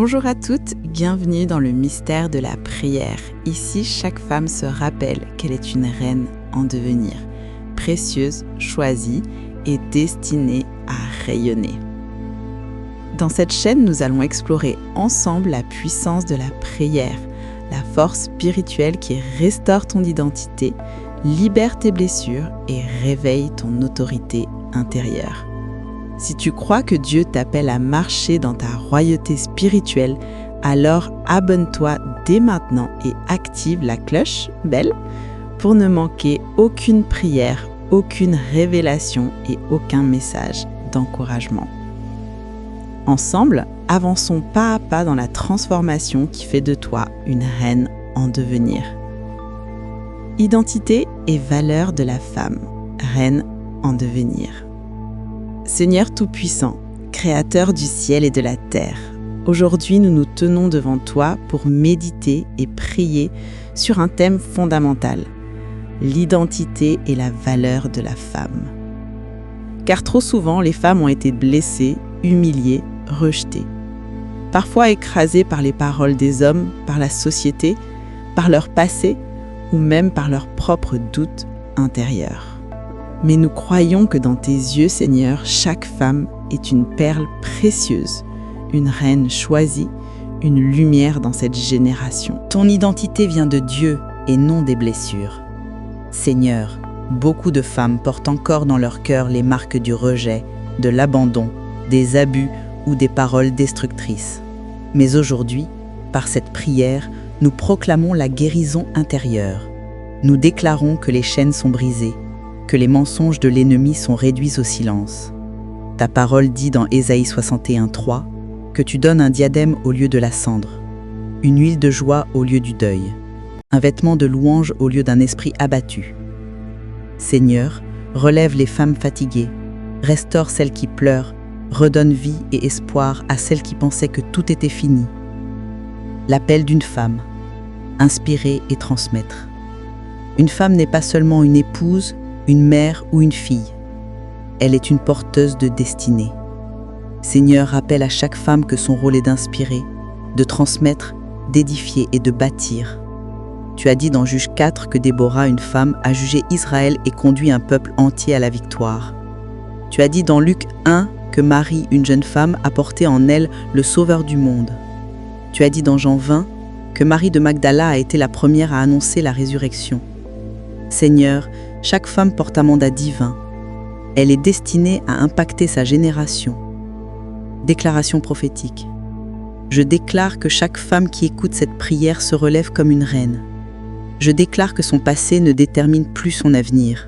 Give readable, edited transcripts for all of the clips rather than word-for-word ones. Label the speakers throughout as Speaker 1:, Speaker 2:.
Speaker 1: Bonjour à toutes, bienvenue dans le mystère de la prière. Ici, chaque femme se rappelle qu'elle est une reine en devenir, précieuse, choisie et destinée à rayonner. Dans cette chaîne, nous allons explorer ensemble la puissance de la prière, la force spirituelle qui restaure ton identité, libère tes blessures et réveille ton autorité intérieure. Si tu crois que Dieu t'appelle à marcher dans ta royauté spirituelle, alors abonne-toi dès maintenant et active la cloche, belle, pour ne manquer aucune prière, aucune révélation et aucun message d'encouragement. Ensemble, avançons pas à pas dans la transformation qui fait de toi une reine en devenir. Identité et valeurs de la femme, reine en devenir. Seigneur Tout-Puissant, Créateur du ciel et de la terre, aujourd'hui nous nous tenons devant toi pour méditer et prier sur un thème fondamental, l'identité et la valeur de la femme. Car trop souvent, les femmes ont été blessées, humiliées, rejetées. Parfois écrasées par les paroles des hommes, par la société, par leur passé ou même par leurs propres doutes intérieurs. Mais nous croyons que dans tes yeux, Seigneur, chaque femme est une perle précieuse, une reine choisie, une lumière dans cette génération.
Speaker 2: Ton identité vient de Dieu et non des blessures. Seigneur, beaucoup de femmes portent encore dans leur cœur les marques du rejet, de l'abandon, des abus ou des paroles destructrices. Mais aujourd'hui, par cette prière, nous proclamons la guérison intérieure. Nous déclarons que les chaînes sont brisées, que les mensonges de l'ennemi sont réduits au silence. Ta parole dit dans Ésaïe 61:3 que tu donnes un diadème au lieu de la cendre, une huile de joie au lieu du deuil, un vêtement de louange au lieu d'un esprit abattu. Seigneur, relève les femmes fatiguées, restaure celles qui pleurent, redonne vie et espoir à celles qui pensaient que tout était fini. L'appel d'une femme, inspirer et transmettre. Une femme n'est pas seulement une épouse, une mère ou une fille. Elle est une porteuse de destinée. Seigneur, rappelle à chaque femme que son rôle est d'inspirer, de transmettre, d'édifier et de bâtir. Tu as dit dans Juges 4 que Déborah, une femme, a jugé Israël et conduit un peuple entier à la victoire. Tu as dit dans Luc 1 que Marie, une jeune femme, a porté en elle le Sauveur du monde. Tu as dit dans Jean 20 que Marie de Magdala a été la première à annoncer la résurrection. Seigneur, chaque femme porte un mandat divin. Elle est destinée à impacter sa génération. Déclaration prophétique. Je déclare que chaque femme qui écoute cette prière se relève comme une reine. Je déclare que son passé ne détermine plus son avenir.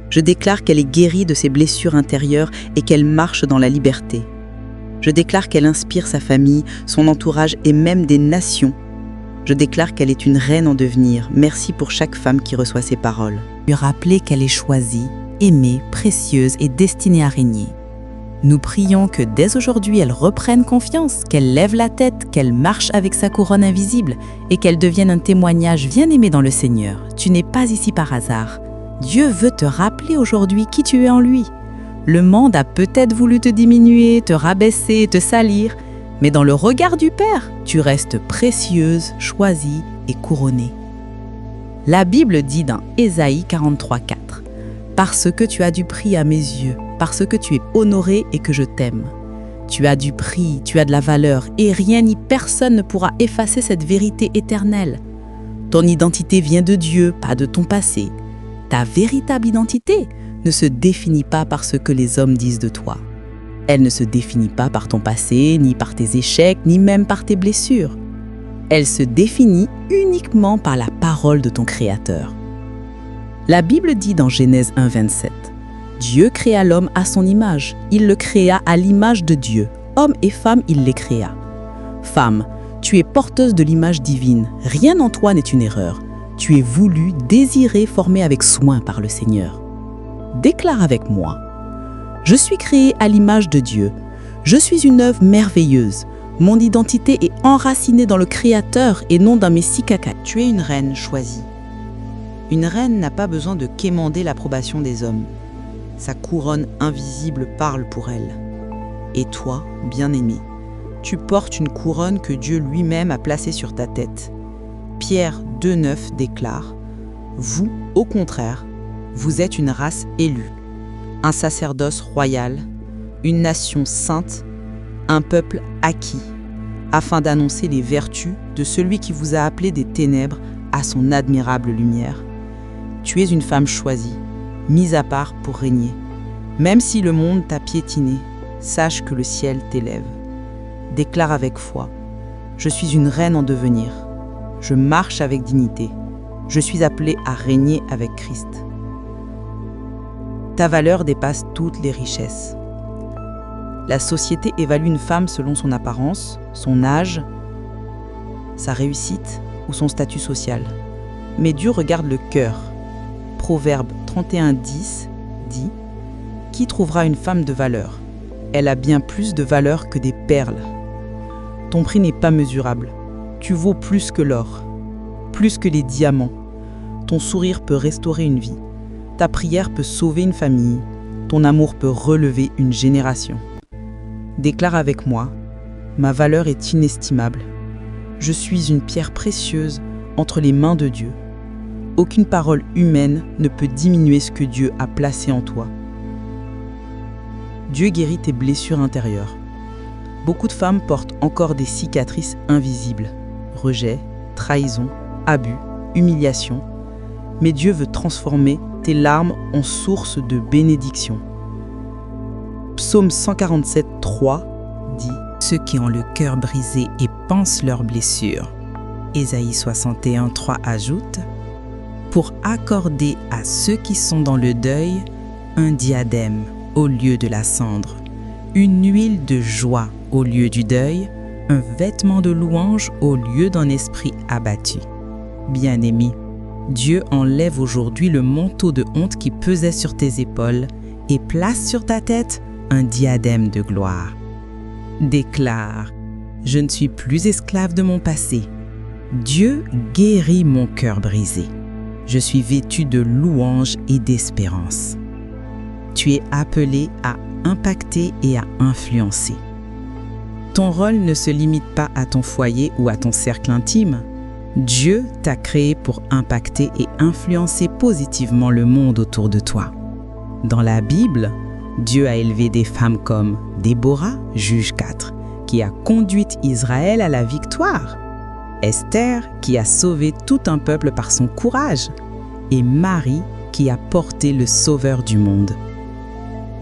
Speaker 2: Je déclare qu'elle est guérie de ses blessures intérieures et qu'elle marche dans la liberté. Je déclare qu'elle inspire sa famille, son entourage et même des nations. Je déclare qu'elle est une reine en devenir. Merci pour chaque femme qui reçoit ces paroles.
Speaker 3: Lui rappeler qu'elle est choisie, aimée, précieuse et destinée à régner. Nous prions que dès aujourd'hui, elle reprenne confiance, qu'elle lève la tête, qu'elle marche avec sa couronne invisible et qu'elle devienne un témoignage bien aimé dans le Seigneur. Tu n'es pas ici par hasard. Dieu veut te rappeler aujourd'hui qui tu es en lui. Le monde a peut-être voulu te diminuer, te rabaisser, te salir, mais dans le regard du Père, tu restes précieuse, choisie et couronnée. La Bible dit dans Ésaïe 43:4 « Parce que tu as du prix à mes yeux, parce que tu es honoré et que je t'aime. Tu as du prix, tu as de la valeur, et rien ni personne ne pourra effacer cette vérité éternelle. Ton identité vient de Dieu, pas de ton passé. Ta véritable identité ne se définit pas par ce que les hommes disent de toi. Elle ne se définit pas par ton passé, ni par tes échecs, ni même par tes blessures. Elle se définit uniquement par la parole de ton Créateur. La Bible dit dans Genèse 1:27 « Dieu créa l'homme à son image. Il le créa à l'image de Dieu. Homme et femme, il les créa. Femme, tu es porteuse de l'image divine. Rien en toi n'est une erreur. Tu es voulue, désirée, formée avec soin par le Seigneur. Déclare avec moi. Je suis créée à l'image de Dieu. Je suis une œuvre merveilleuse. Mon identité est enracinée dans le Créateur et non dans mes caca.
Speaker 2: Tu es une reine choisie. Une reine n'a pas besoin de quémander l'approbation des hommes. Sa couronne invisible parle pour elle. Et toi, bien-aimée, tu portes une couronne que Dieu lui-même a placée sur ta tête. Pierre 2,9 déclare « Vous, au contraire, vous êtes une race élue, un sacerdoce royal, une nation sainte, un peuple acquis, afin d'annoncer les vertus de celui qui vous a appelé des ténèbres à son admirable lumière. Tu es une femme choisie, mise à part pour régner. Même si le monde t'a piétiné, sache que le ciel t'élève. Déclare avec foi, je suis une reine en devenir. Je marche avec dignité. Je suis appelée à régner avec Christ. Ta valeur dépasse toutes les richesses. La société évalue une femme selon son apparence, son âge, sa réussite ou son statut social. Mais Dieu regarde le cœur. Proverbe 31:10 dit « Qui trouvera une femme de valeur ? Elle a bien plus de valeur que des perles. Ton prix n'est pas mesurable. Tu vaux plus que l'or, plus que les diamants. Ton sourire peut restaurer une vie. Ta prière peut sauver une famille. Ton amour peut relever une génération. Déclare avec moi, ma valeur est inestimable. Je suis une pierre précieuse entre les mains de Dieu. Aucune parole humaine ne peut diminuer ce que Dieu a placé en toi. Dieu guérit tes blessures intérieures. Beaucoup de femmes portent encore des cicatrices invisibles. Rejet, trahison, abus, humiliation. Mais Dieu veut transformer tes larmes en source de bénédiction. Psaume 147:3 dit «
Speaker 3: Ceux qui ont le cœur brisé et pansent leurs blessures. » Ésaïe 61:3 ajoute « Pour accorder à ceux qui sont dans le deuil un diadème au lieu de la cendre, une huile de joie au lieu du deuil, un vêtement de louange au lieu d'un esprit abattu. » Bien-aimé, Dieu enlève aujourd'hui le manteau de honte qui pesait sur tes épaules et place sur ta tête un diadème de gloire. Déclare, je ne suis plus esclave de mon passé. Dieu guérit mon cœur brisé. Je suis vêtu de louange et d'espérance. Tu es appelé à impacter et à influencer. Ton rôle ne se limite pas à ton foyer ou à ton cercle intime. Dieu t'a créé pour impacter et influencer positivement le monde autour de toi. Dans la Bible, Dieu a élevé des femmes comme Déborah, Juge 4, qui a conduit Israël à la victoire, Esther, qui a sauvé tout un peuple par son courage, et Marie, qui a porté le Sauveur du monde.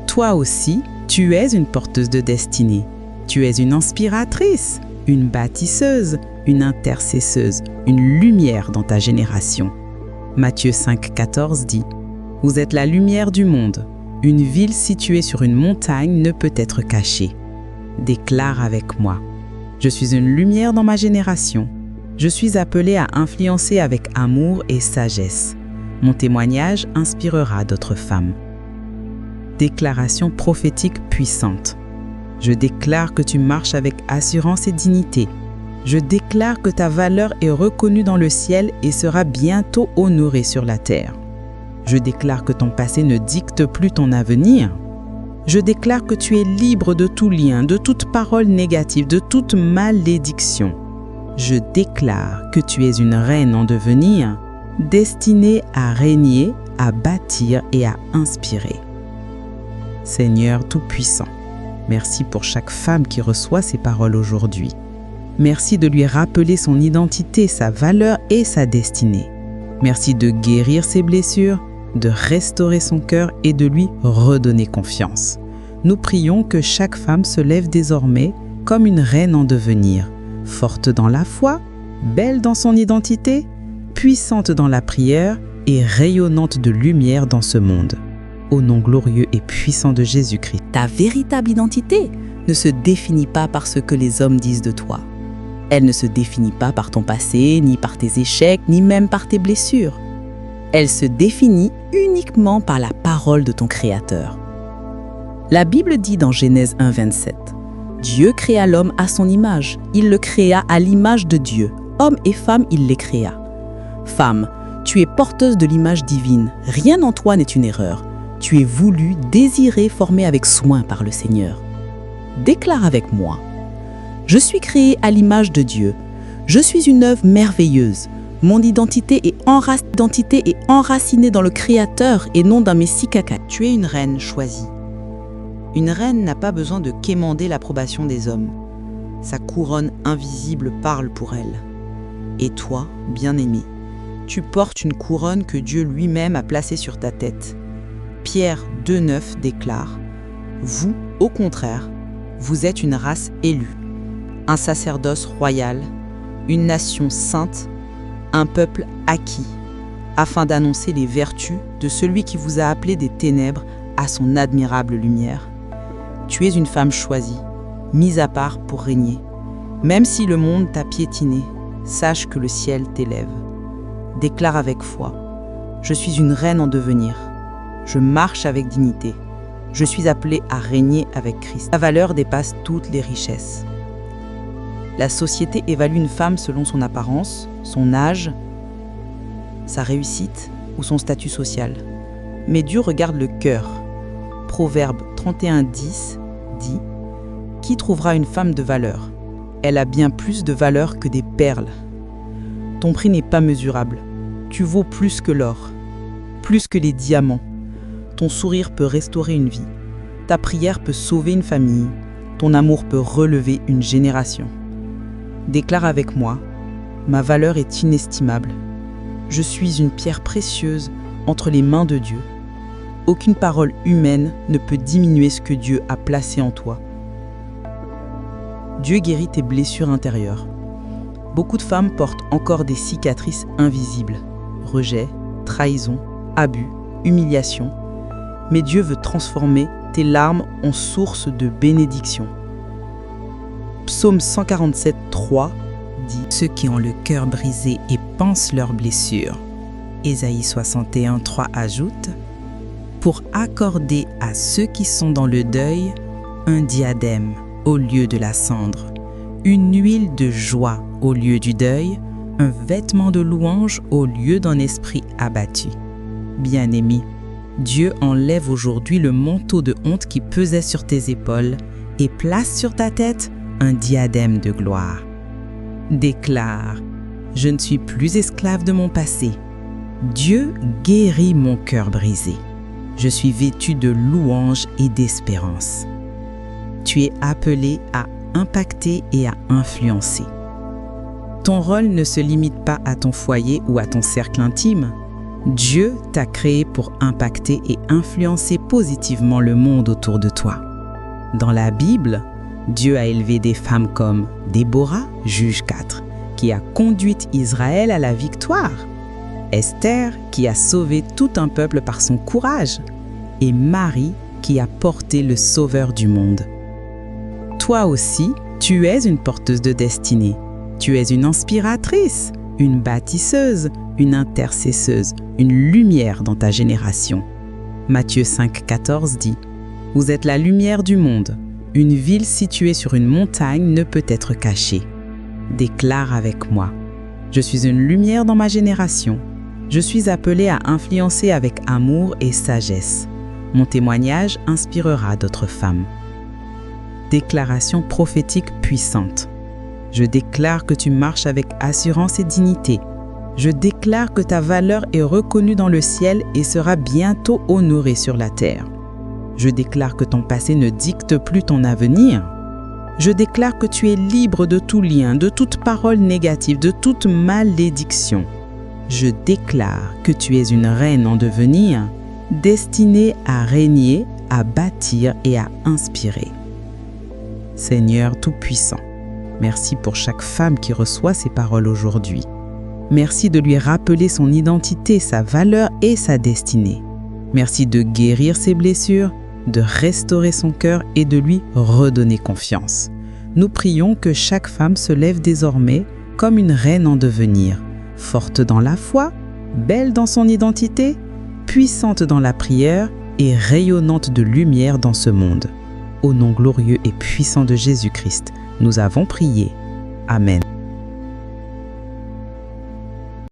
Speaker 3: Toi aussi, tu es une porteuse de destinée. Tu es une inspiratrice, une bâtisseuse, une intercesseuse, une lumière dans ta génération. Matthieu 5,14 dit « Vous êtes la lumière du monde. Une ville située sur une montagne ne peut être cachée. » Déclare avec moi. Je suis une lumière dans ma génération. Je suis appelée à influencer avec amour et sagesse. Mon témoignage inspirera d'autres femmes. Déclaration prophétique puissante. Je déclare que tu marches avec assurance et dignité. Je déclare que ta valeur est reconnue dans le ciel et sera bientôt honorée sur la terre. Je déclare que ton passé ne dicte plus ton avenir. Je déclare que tu es libre de tout lien, de toute parole négative, de toute malédiction. Je déclare que tu es une reine en devenir, destinée à régner, à bâtir et à inspirer. Seigneur Tout-Puissant, merci pour chaque femme qui reçoit ces paroles aujourd'hui. Merci de lui rappeler son identité, sa valeur et sa destinée. Merci de guérir ses blessures, de restaurer son cœur et de lui redonner confiance. Nous prions que chaque femme se lève désormais comme une reine en devenir, forte dans la foi, belle dans son identité, puissante dans la prière et rayonnante de lumière dans ce monde. Au nom glorieux et puissant de Jésus-Christ. Ta véritable identité ne se définit pas par ce que les hommes disent de toi. Elle ne se définit pas par ton passé, ni par tes échecs, ni même par tes blessures. Elle se définit uniquement par la parole de ton Créateur. La Bible dit dans Genèse 1,27 « Dieu créa l'homme à son image. Il le créa à l'image de Dieu. Homme et femme, il les créa. » Femme, tu es porteuse de l'image divine. Rien en toi n'est une erreur. Tu es voulue, désirée, formée avec soin par le Seigneur. Déclare avec moi. Je suis créée à l'image de Dieu. Je suis une œuvre merveilleuse. Mon identité est enracinée dans le Créateur et non dans mes six caca.
Speaker 2: Tu es une reine choisie. Une reine n'a pas besoin de quémander l'approbation des hommes. Sa couronne invisible parle pour elle. Et toi, bien-aimé, tu portes une couronne que Dieu lui-même a placée sur ta tête. Pierre 2,9 déclare « Vous, au contraire, vous êtes une race élue, un sacerdoce royal, une nation sainte, un peuple acquis, afin d'annoncer les vertus de celui qui vous a appelé des ténèbres à son admirable lumière. Tu es une femme choisie, mise à part pour régner. Même si le monde t'a piétiné, sache que le ciel t'élève. Déclare avec foi, je suis une reine en devenir. Je marche avec dignité. Je suis appelée à régner avec Christ. Sa valeur dépasse toutes les richesses. La société évalue une femme selon son apparence, son âge, sa réussite ou son statut social. Mais Dieu regarde le cœur. Proverbe 31,10 dit « Qui trouvera une femme de valeur ? Elle a bien plus de valeur que des perles. Ton prix n'est pas mesurable. Tu vaux plus que l'or, plus que les diamants. Ton sourire peut restaurer une vie. Ta prière peut sauver une famille. Ton amour peut relever une génération. Déclare avec moi, ma valeur est inestimable. Je suis une pierre précieuse entre les mains de Dieu. Aucune parole humaine ne peut diminuer ce que Dieu a placé en toi. Dieu guérit tes blessures intérieures. Beaucoup de femmes portent encore des cicatrices invisibles. Rejet, trahison, abus, humiliation. Mais Dieu veut transformer tes larmes en source de bénédiction. Psaume 147,3 dit «
Speaker 3: Ceux qui ont le cœur brisé et pansent leurs blessures. » Ésaïe 61,3 ajoute « Pour accorder à ceux qui sont dans le deuil un diadème au lieu de la cendre, une huile de joie au lieu du deuil, un vêtement de louange au lieu d'un esprit abattu. » Bien-aimé, Dieu enlève aujourd'hui le manteau de honte qui pesait sur tes épaules et place sur ta tête un diadème de gloire. Déclare, je ne suis plus esclave de mon passé. Dieu guérit mon cœur brisé. Je suis vêtu de louange et d'espérance. Tu es appelé à impacter et à influencer. Ton rôle ne se limite pas à ton foyer ou à ton cercle intime. Dieu t'a créé pour impacter et influencer positivement le monde autour de toi. Dans la Bible, Dieu a élevé des femmes comme Déborah, Juge 4, qui a conduit Israël à la victoire, Esther, qui a sauvé tout un peuple par son courage, et Marie, qui a porté le Sauveur du monde. Toi aussi, tu es une porteuse de destinée. Tu es une inspiratrice, une bâtisseuse, une intercesseuse, une lumière dans ta génération. Matthieu 5,14 dit « Vous êtes la lumière du monde. Une ville située sur une montagne ne peut être cachée. » Déclare avec moi. Je suis une lumière dans ma génération. Je suis appelée à influencer avec amour et sagesse. Mon témoignage inspirera d'autres femmes. Déclaration prophétique puissante. Je déclare que tu marches avec assurance et dignité. Je déclare que ta valeur est reconnue dans le ciel et sera bientôt honorée sur la terre. Je déclare que ton passé ne dicte plus ton avenir. Je déclare que tu es libre de tout lien, de toute parole négative, de toute malédiction. Je déclare que tu es une reine en devenir, destinée à régner, à bâtir et à inspirer. Seigneur Tout-Puissant, merci pour chaque femme qui reçoit ces paroles aujourd'hui. Merci de lui rappeler son identité, sa valeur et sa destinée. Merci de guérir ses blessures, de restaurer son cœur et de lui redonner confiance. Nous prions que chaque femme se lève désormais comme une reine en devenir, forte dans la foi, belle dans son identité, puissante dans la prière et rayonnante de lumière dans ce monde. Au nom glorieux et puissant de Jésus-Christ, nous avons prié. Amen.